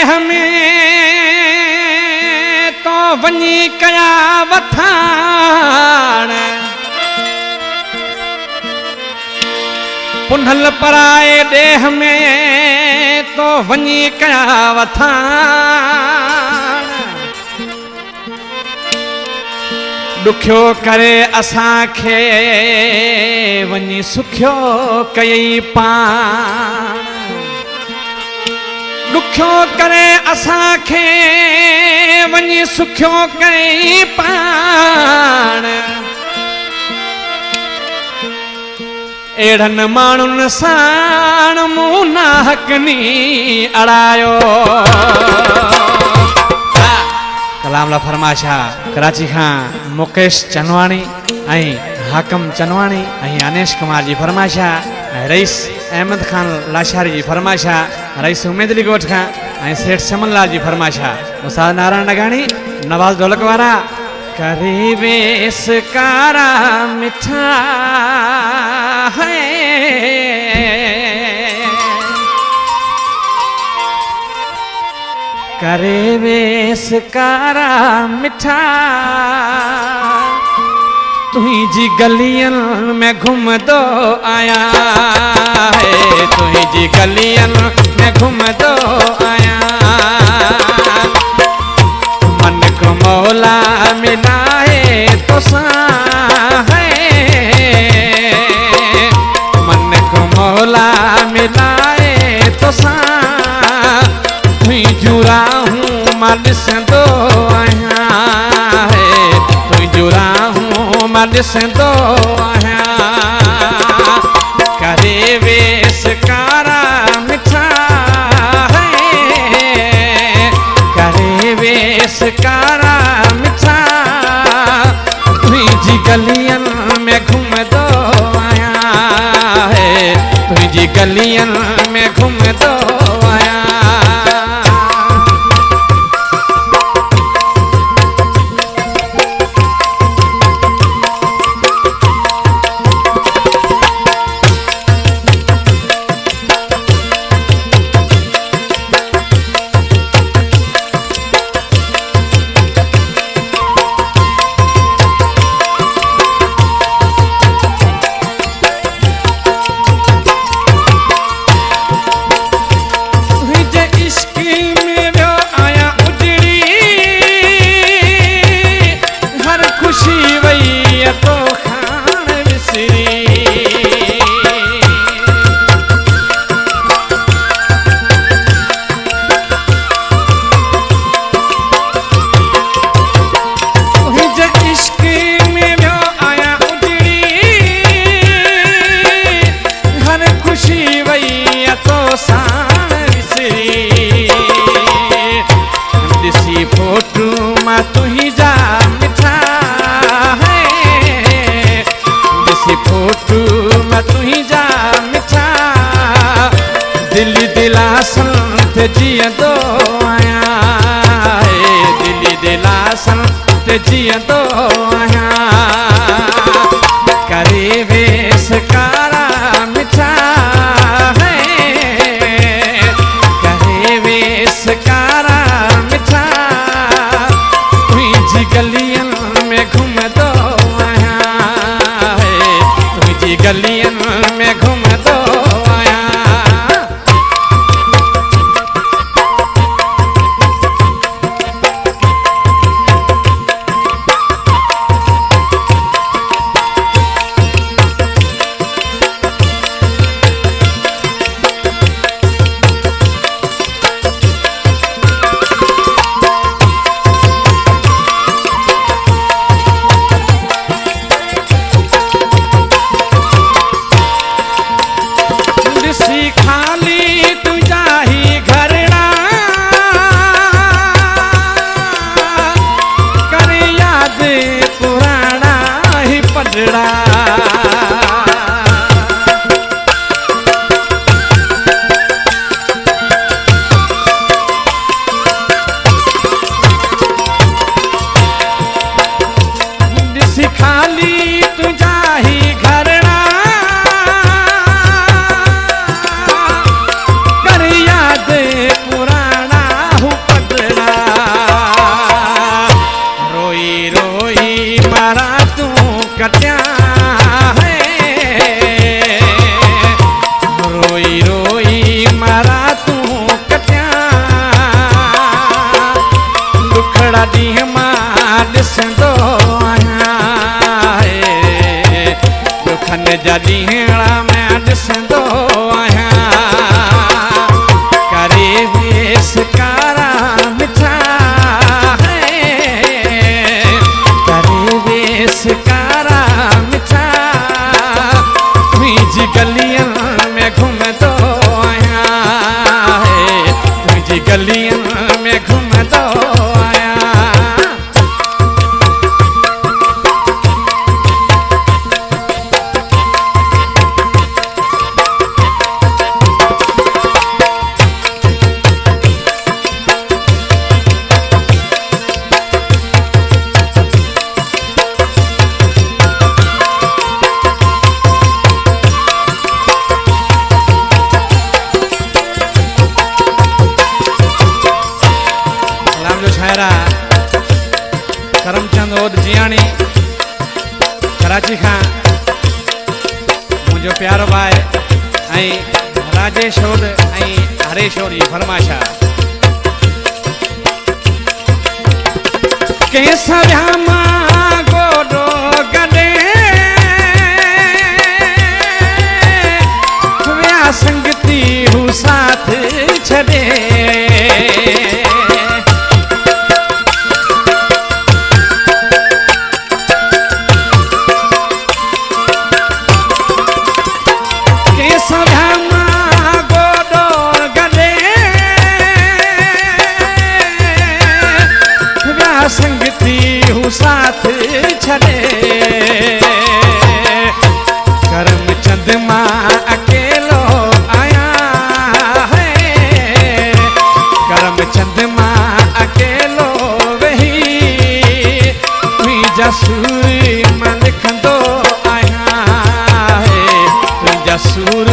देह में तो वञी कया वथाण पुंढल पराए देह में तो वञी कया वथाण दुखियो करे असांखे वञी सुखियो कयई पाण दुखियो करे असांखे वञी सुखियो कयई पाण एड़न माण्हुनि साण मूं नाहकनी अड़ायो कलाम ला फरमाशा कराची खां मुकेश चनवाणी ऐं हाकम चनवाणी ऐं अनेश कुमार जी फरमाशा रईस अहमद खान लाशारी जी फरमाशा रईस उमेदली गोठ खां ऐं सेठ चमनलाल जी फरमाशा उस्ताद नारायण नगाणी नवाज ढोलक वारा करे वेस कारा मिठा है करे वेस कारा मिठा तुझी गलियन में घूमदो आया है तुझी गलियन में घूमदो आया मन को मौला मिला है तो सा है मन को मौला मिला है तो सा तुई जुरा हूँ मालिस दो आया है तुई जुरा हूँ मालिस दो आया करे वेस कारा मिठा है करे वेस कारा मिठा तुझी गलियन में घूमदो आया है तुझी गलियन में घूमदो आया जियंदो आया दिली दिलासन ते जियंदो आया करे वेस कारा मिठा है करे वेस कारा मिठा तुझी गलियन में घूमदो आया है तुझी गलियन में घूमदो आया थोड़ा ॾींहं मां ॾिसंदो आहियां, दुखनि जा ॾींहं मां ॾिसंदो आहियां, करे वेस कारा मिठा, करे वेस कारा मिठा, तुंहिंजी गलियनि में घुमंदो आहियां, तुंहिंजी गलियनि में घुमंदो आहियां। करमचंद ओद जियाणी कराची खां मुंहिंजो प्यारो भाई ऐं राजेश ओद ऐं हरेश ओद जी फरमाइश आहे। कंहिंसां विया मां गोॾो गॾे, विया संगती हू साथ छॾे, संगती हूँ साथ छड़े, करमचंद मां अकेलो आया है, करमचंद मां अकेलो वही, तुंहिंजा सूर मां लिखंदो आया है, तुंहिंजा सूर